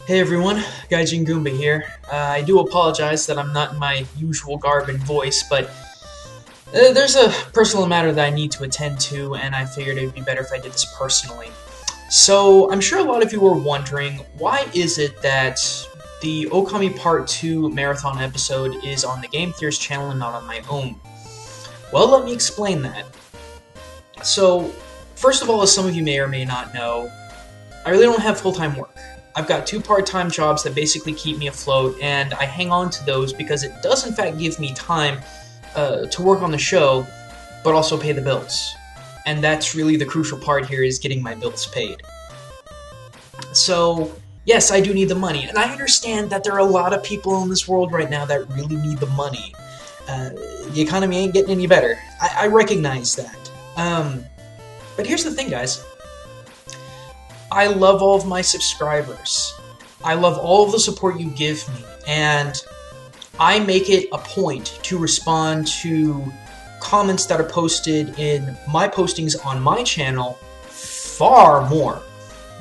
Hey everyone, Gaijin Goombah here. I do apologize that I'm not in my usual garb and voice, but there's a personal matter that I need to attend to, and I figured it would be better if I did this personally. So, I'm sure a lot of you are wondering, why is it that the Okami Part 2 marathon episode is on the Game Theories channel and not on my own? Well, let me explain that. So, first of all, as some of you may or may not know, I really don't have full-time work. I've got two part-time jobs that basically keep me afloat, and I hang on to those because it does in fact give me time to work on the show, but also pay the bills. And that's really the crucial part here, is getting my bills paid. So, yes, I do need the money, and I understand that there are a lot of people in this world right now that really need the money. The economy ain't getting any better. I recognize that. But here's the thing, guys. I love all of my subscribers. I love all of the support you give me, and I make it a point to respond to comments that are posted in my postings on my channel far more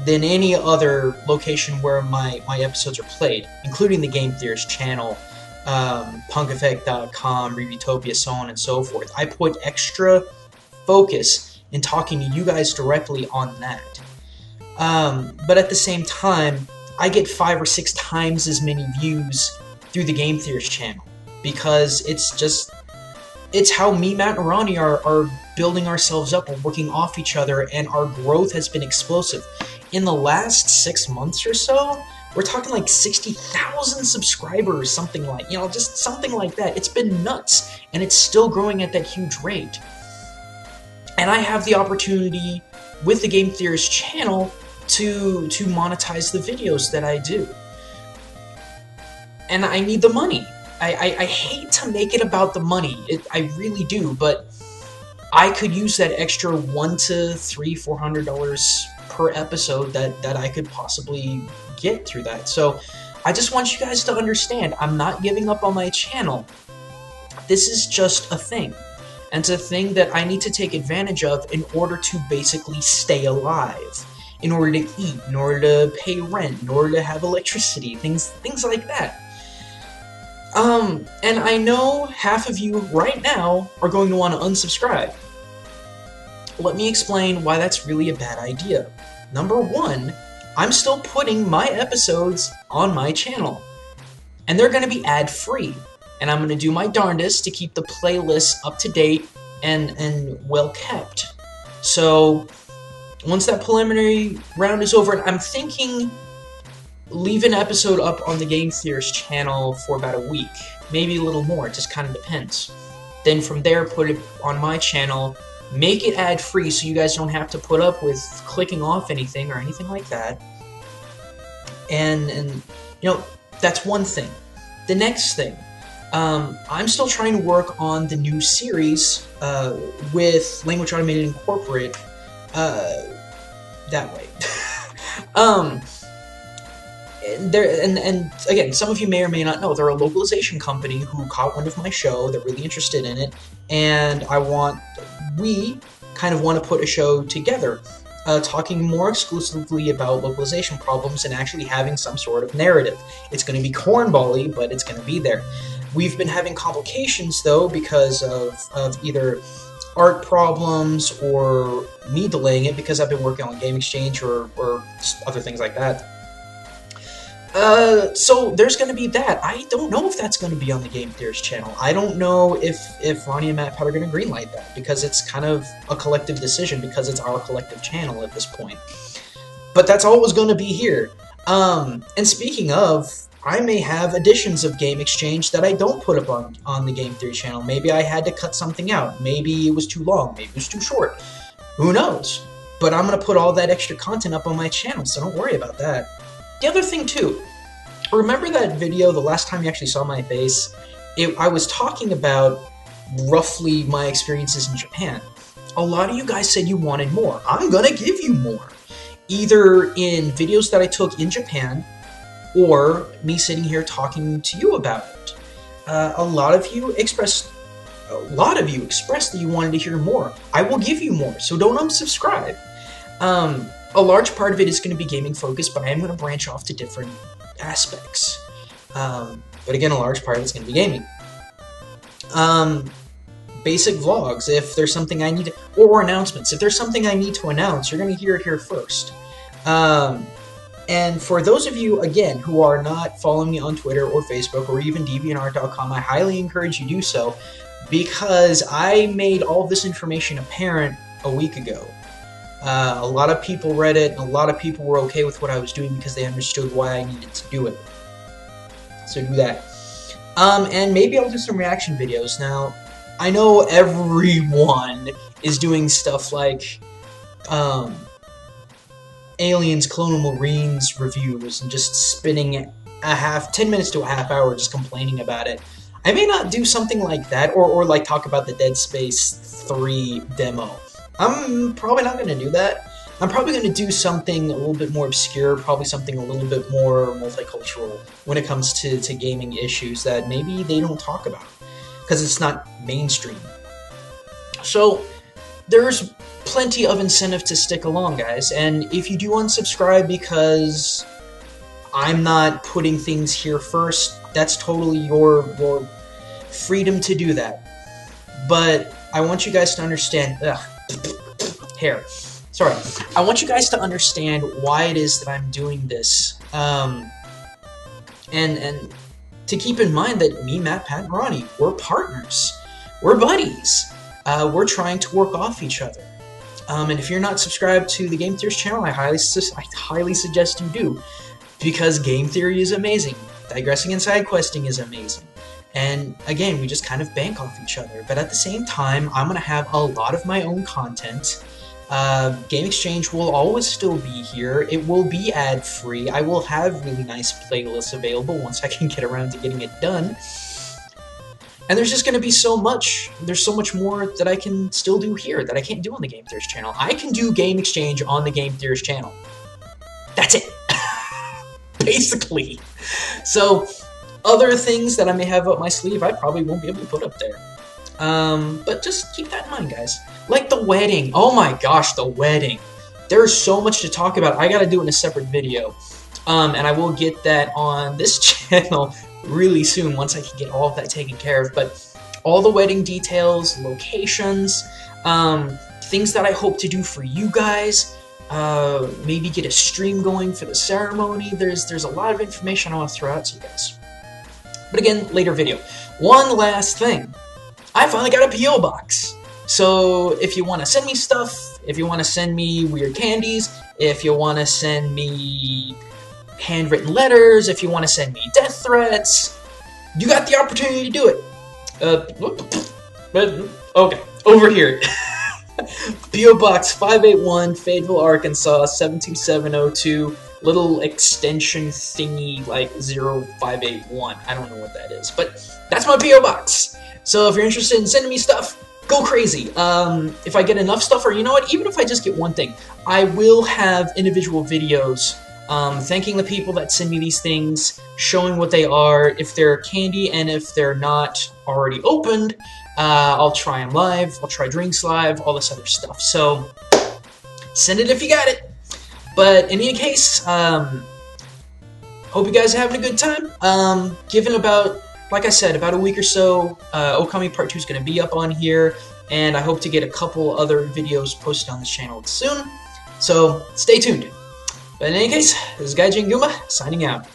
than any other location where my episodes are played, including the Game Theories channel, punkeffect.com, Revutopia, so on and so forth. I put extra focus in talking to you guys directly on that. But at the same time, I get 5 or 6 times as many views through the Game Theories channel, because it's how me, Matt, and Ronnie are building ourselves up. We're working off each other, and our growth has been explosive. In the last 6 months or so, we're talking like 60,000 subscribers, something like, just something like that. It's been nuts, and it's still growing at that huge rate. And I have the opportunity with the Game Theories channel to monetize the videos that I do. And I need the money. I hate to make it about the money. I really do, but I could use that extra $100 to $400 per episode that I could possibly get through that. So I just want you guys to understand, I'm not giving up on my channel. This is just a thing. And it's a thing that I need to take advantage of in order to basically stay alive, in order to eat, in order to pay rent, in order to have electricity, things like that. And I know half of you right now are going to want to unsubscribe. Let me explain why that's really a bad idea. Number one, I'm still putting my episodes on my channel, and they're going to be ad-free. And I'm going to do my darndest to keep the playlist up to date and well kept. So once that preliminary round is over, I'm thinking leave an episode up on the Game Theories channel for about a week, maybe a little more, it just kind of depends. Then from there, put it on my channel, make it ad-free so you guys don't have to put up with clicking off anything or anything like that. And that's one thing. The next thing, I'm still trying to work on the new series with Language Automated Incorporate that way. And again, some of you may or may not know, they're a localization company who caught wind of my show. They're really interested in it, and we kind of want to put a show together, talking more exclusively about localization problems and actually having some sort of narrative. It's going to be cornbally, but it's going to be there. We've been having complications, though, because of either art problems or me delaying it because I've been working on Game Exchange or other things like that. So there's going to be that. I don't know if that's going to be on the Game Theories channel. I don't know if Ronnie and Matt are going to greenlight that, because it's kind of a collective decision, because it's our collective channel at this point. But that's always going to be here. And speaking of, I may have editions of Game Exchange that I don't put up on the Game Theory channel. Maybe I had to cut something out. Maybe it was too long. Maybe it was too short. Who knows? But I'm going to put all that extra content up on my channel, so don't worry about that. The other thing, too, remember that video the last time you actually saw my face? I was talking about roughly my experiences in Japan. A lot of you guys said you wanted more. I'm going to give you more. Either in videos that I took in Japan, or me sitting here talking to you about it. A lot of you expressed that you wanted to hear more. I will give you more, so don't unsubscribe. a large part of it is going to be gaming focused, but I am going to branch off to different aspects. But again, a large part of it's going to be gaming. Basic vlogs, if there's something I need to, or announcements. If there's something I need to announce, you're going to hear it here first. And for those of you, again, who are not following me on Twitter or Facebook or even DeviantArt.com, I highly encourage you do so, because I made all of this information apparent a week ago. A lot of people read it, and a lot of people were okay with what I was doing because they understood why I needed to do it. So do that. And maybe I'll do some reaction videos. Now, I know everyone is doing stuff like Aliens Clonal Marines reviews and just spending 10 minutes to a half hour just complaining about it. I may not do something like that, or like talk about the Dead Space 3 demo. I'm probably not going to do that. I'm probably going to do something a little bit more obscure, probably something a little bit more multicultural when it comes to gaming issues that maybe they don't talk about, because it's not mainstream. So there's plenty of incentive to stick along, guys, and if you do unsubscribe because I'm not putting things here first, that's totally your freedom to do that. But I want you guys to understand, Sorry. I want you guys to understand why it is that I'm doing this. And to keep in mind that me, Matt, Pat, and Ronnie, we're partners. We're buddies. We're trying to work off each other. And if you're not subscribed to the Game Theories channel, I highly suggest you do. Because game theory is amazing. Digressing and side questing is amazing. And again, we just kind of bank off each other. But at the same time, I'm going to have a lot of my own content. Game Exchange will always still be here. It will be ad-free. I will have really nice playlists available once I can get around to getting it done. And there's just going to be so much. There's so much more that I can still do here that I can't do on the Game Theories channel. I can do Game Exchange on the Game Theories channel. That's it. Basically. So, other things that I may have up my sleeve, I probably won't be able to put up there. But just keep that in mind, guys. Like the wedding. Oh my gosh, the wedding. There's so much to talk about. I gotta do it in a separate video. And I will get that on this channel really soon once I can get all of that taken care of. But all the wedding details, locations, things that I hope to do for you guys, maybe get a stream going for the ceremony. There's a lot of information I want to throw out to you guys. But again, later video. One last thing. I finally got a P.O. box. So if you want to send me stuff, if you want to send me weird candies, if you want to send me handwritten letters, if you want to send me death threats, you got the opportunity to do it. Okay, over here. P.O. Box 581, Fayetteville, Arkansas, 72702. Little extension thingy like 0581. I don't know what that is, but that's my P.O. Box. So if you're interested in sending me stuff, go crazy. If I get enough stuff, or you know what, even if I just get one thing, I will have individual videos thanking the people that send me these things, showing what they are, if they're candy, and if they're not already opened, I'll try them live, I'll try drinks live, all this other stuff. So send it if you got it. But in any case, hope you guys are having a good time. Given about, like I said, about a week or so, Okami Part 2 is going to be up on here, and I hope to get a couple other videos posted on this channel soon. So stay tuned. But in any case, this is Gaijin Goombah, signing out.